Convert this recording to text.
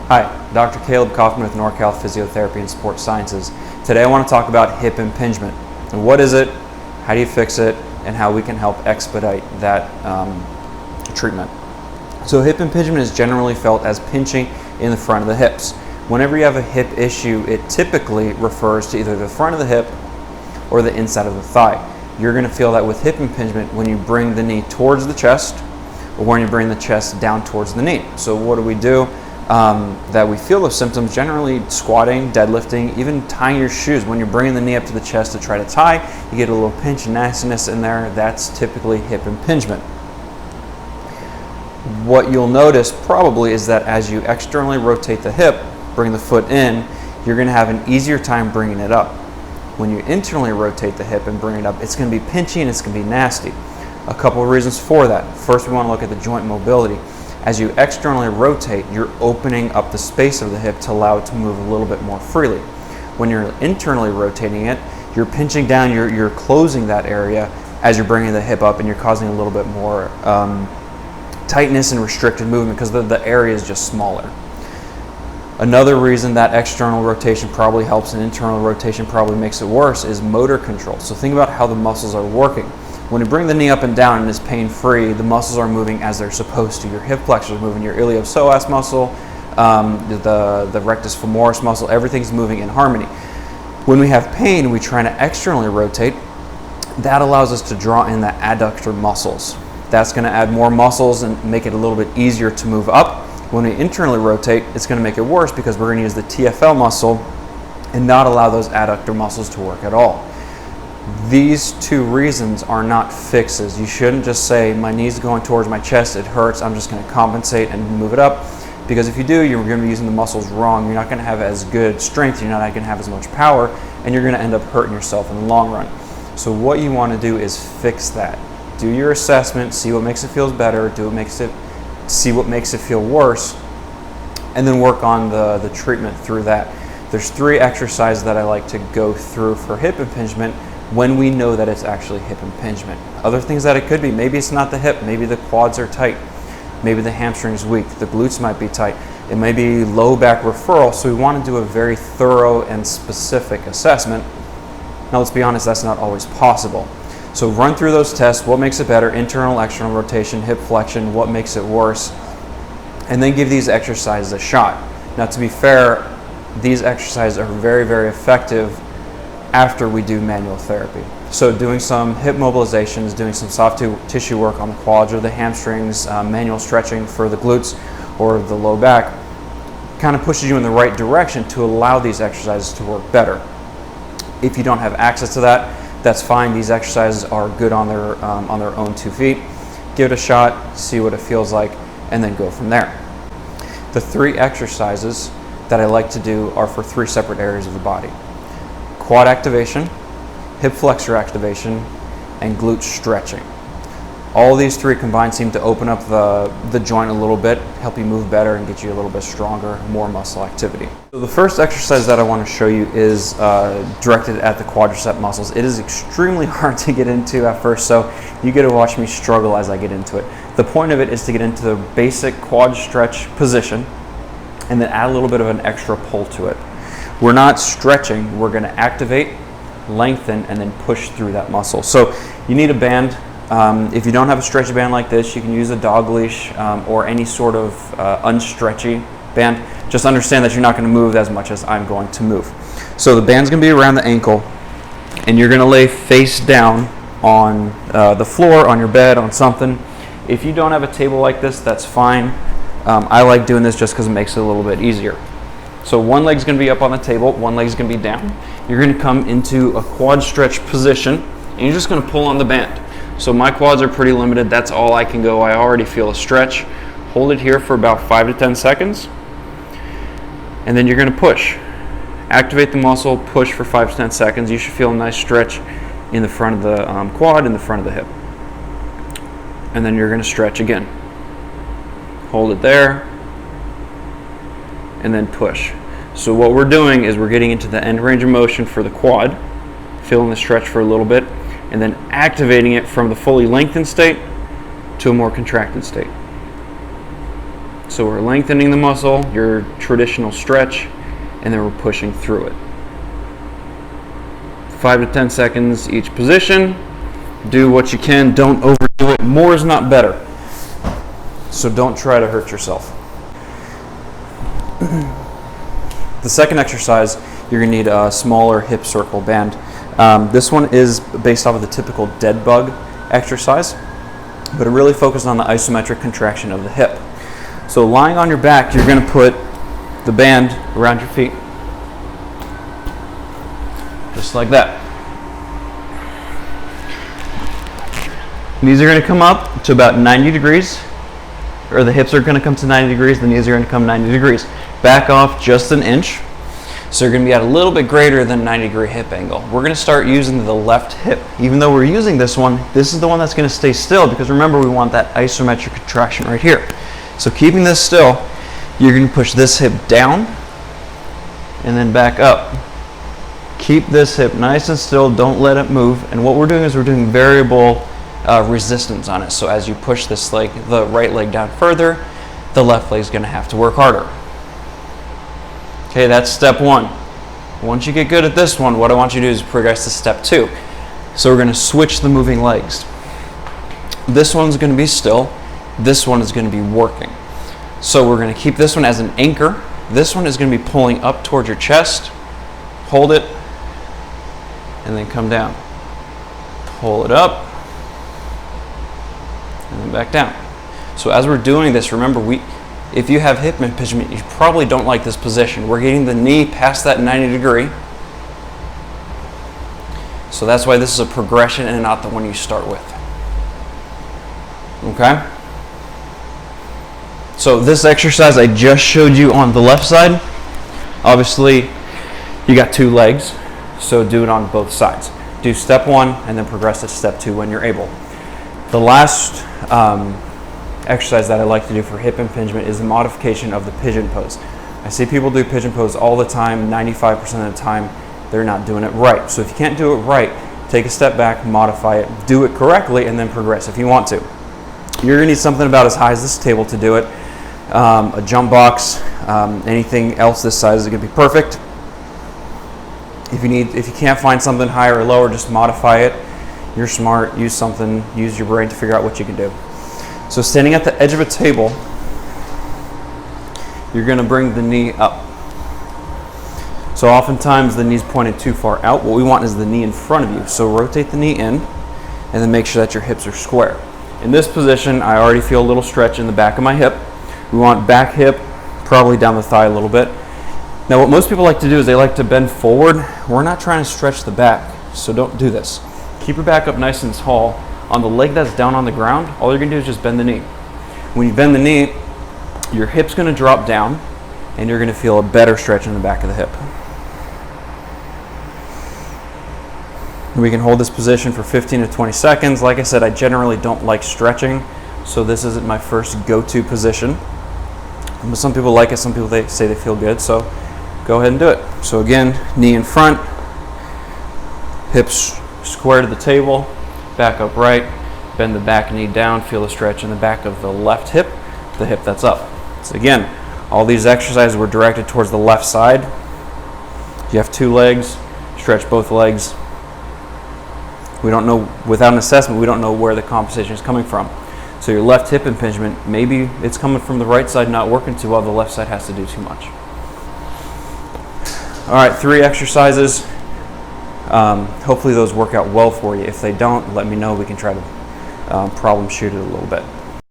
Hi, Dr. Caleb Kaufman with NorCal Physiotherapy and Sports Sciences. Today I want to talk about hip impingement. And what is it, how do you fix it, and how we can help expedite that treatment. So hip impingement is generally felt as pinching in the front of the hips. Whenever you have a hip issue, it typically refers to either the front of the hip or the inside of the thigh. You're going to feel that with hip impingement when you bring the knee towards the chest or when you bring the chest down towards the knee. So what do? That we feel those symptoms, generally squatting, deadlifting, even tying your shoes. When you're bringing the knee up to the chest to try to tie, you get a little pinch and nastiness in there. That's typically hip impingement. What you'll notice probably is that as you externally rotate the hip, bring the foot in, you're going to have an easier time bringing it up. When you internally rotate the hip and bring it up, it's going to be pinchy and it's going to be nasty. A couple of reasons for that. First, we want to look at the joint mobility. As you externally rotate, you're opening up the space of the hip to allow it to move a little bit more freely. When you're internally rotating it, you're pinching down, you're closing that area as you're bringing the hip up, and you're causing a little bit more tightness and restricted movement because the area is just smaller. Another reason that external rotation probably helps and internal rotation probably makes it worse is motor control. So think about how the muscles are working. When you bring the knee up and down and it's pain-free, the muscles are moving as they're supposed to. Your hip flexors are moving, your iliopsoas muscle, the rectus femoris muscle, everything's moving in harmony. When we have pain, we try to externally rotate. That allows us to draw in the adductor muscles. That's going to add more muscles and make it a little bit easier to move up. When we internally rotate, it's going to make it worse because we're going to use the TFL muscle and not allow those adductor muscles to work at all. These two reasons are not fixes. You shouldn't just say, my knee's going towards my chest, it hurts, I'm just going to compensate and move it up. Because if you do, you're going to be using the muscles wrong. You're not going to have as good strength, you're not going to have as much power, and you're going to end up hurting yourself in the long run. So what you want to do is fix that. Do your assessment, see what makes it feel better, see what makes it feel worse, and then work on the treatment through that. There's 3 exercises that I like to go through for hip impingement when we know that it's actually hip impingement. Other things that it could be, maybe it's not the hip, maybe the quads are tight, maybe the hamstring's weak, the glutes might be tight, it may be low back referral, so we want to do a very thorough and specific assessment. Now let's be honest, that's not always possible. So run through those tests, what makes it better, internal, external rotation, hip flexion, what makes it worse, and then give these exercises a shot. Now to be fair, these exercises are very, very effective after we do manual therapy. So doing some hip mobilizations, doing some soft tissue work on the quads or the hamstrings, manual stretching for the glutes or the low back, kind of pushes you in the right direction to allow these exercises to work better. If you don't have access to that, that's fine. These exercises are good on their own 2 feet. Give it a shot, see what it feels like, and then go from there. The 3 exercises that I like to do are for 3 separate areas of the body. Quad activation, hip flexor activation, and glute stretching. All these 3 combined seem to open up the joint a little bit, help you move better and get you a little bit stronger, more muscle activity. So the first exercise that I want to show you is directed at the quadricep muscles. It is extremely hard to get into at first, so you get to watch me struggle as I get into it. The point of it is to get into the basic quad stretch position and then add a little bit of an extra pull to it. We're not stretching, we're going to activate, lengthen, and then push through that muscle. So you need a band. If you don't have a stretchy band like this, you can use a dog leash or any sort of unstretchy band. Just understand that you're not going to move as much as I'm going to move. So the band's going to be around the ankle, and you're going to lay face down on the floor, on your bed, on something. If you don't have a table like this, that's fine. I like doing this just because it makes it a little bit easier. So one leg's going to be up on the table, one leg's going to be down. You're going to come into a quad stretch position, and you're just going to pull on the band. So my quads are pretty limited, that's all I can go. I already feel a stretch. Hold it here for about 5 to 10 seconds, and then you're going to push. Activate the muscle, push for 5 to 10 seconds. You should feel a nice stretch in the front of the quad and the front of the hip. And then you're going to stretch again. Hold it there, and then push. So what we're doing is we're getting into the end range of motion for the quad, feeling the stretch for a little bit, and then activating it from the fully lengthened state to a more contracted state. So we're lengthening the muscle, your traditional stretch, and then we're pushing through it. 5 to 10 seconds each position. Do what you can, don't overdo it. More is not better. So don't try to hurt yourself. The second exercise, you're going to need a smaller hip circle band. This one is based off of the typical dead bug exercise, but it really focuses on the isometric contraction of the hip. So lying on your back, you're going to put the band around your feet, just like that. Knees are going to come up to about 90 degrees, or the hips are going to come to 90 degrees, the knees are going to come 90 degrees. Back off just an inch. So you're going to be at a little bit greater than 90-degree hip angle. We're going to start using the left hip. Even though we're using this one, this is the one that's going to stay still, because remember, we want that isometric contraction right here. So keeping this still, you're going to push this hip down and then back up. Keep this hip nice and still, don't let it move. And what we're doing is we're doing variable resistance on it. So as you push this leg, the right leg down further, the left leg is going to have to work harder. Okay, that's step one. Once you get good at this one, what I want you to do is progress to step two. So we're going to switch the moving legs. This one's going to be still. This one is going to be working. So we're going to keep this one as an anchor. This one is going to be pulling up towards your chest. Hold it, and then come down. Pull it up, and then back down. So as we're doing this, remember, if you have hip impingement, you probably don't like this position. We're getting the knee past that 90 degree. So that's why this is a progression and not the one you start with. Okay? So this exercise I just showed you on the left side, obviously you got two legs, so do it on both sides. Do step one and then progress to step two when you're able. The last exercise that I like to do for hip impingement is the modification of the pigeon pose. I see people do pigeon pose all the time. 95% of the time they're not doing it right. So if you can't do it right, take a step back, modify it, do it correctly, and then progress if you want to. You're going to need something about as high as this table to do it. A jump box, anything else this size is going to be perfect. If you can't find something higher or lower, just modify it. You're smart, use your brain to figure out what you can do. So standing at the edge of a table, you're going to bring the knee up. So oftentimes the knee's pointed too far out. What we want is the knee in front of you. So rotate the knee in and then make sure that your hips are square. In this position, I already feel a little stretch in the back of my hip. We want back hip, probably down the thigh a little bit. Now what most people like to do is they like to bend forward. We're not trying to stretch the back, so don't do this. Keep your back up nice and tall. On the leg that's down on the ground, all you're going to do is just bend the knee. When you bend the knee, your hip's going to drop down and you're going to feel a better stretch in the back of the hip. We can hold this position for 15 to 20 seconds. Like I said, I generally don't like stretching, so this isn't my first go-to position. But some people like it, some people say they feel good, so go ahead and do it. So again, knee in front, hips square to the table, back upright, bend the back knee down, feel the stretch in the back of the left hip, the hip that's up. So again, all these exercises were directed towards the left side. You have two legs, stretch both legs. We don't know, without an assessment, we don't know where the compensation is coming from. So your left hip impingement, maybe it's coming from the right side not working too well, the left side has to do too much. All right, 3 exercises. Hopefully those work out well for you. If they don't, let me know. We can try to problem shoot it a little bit.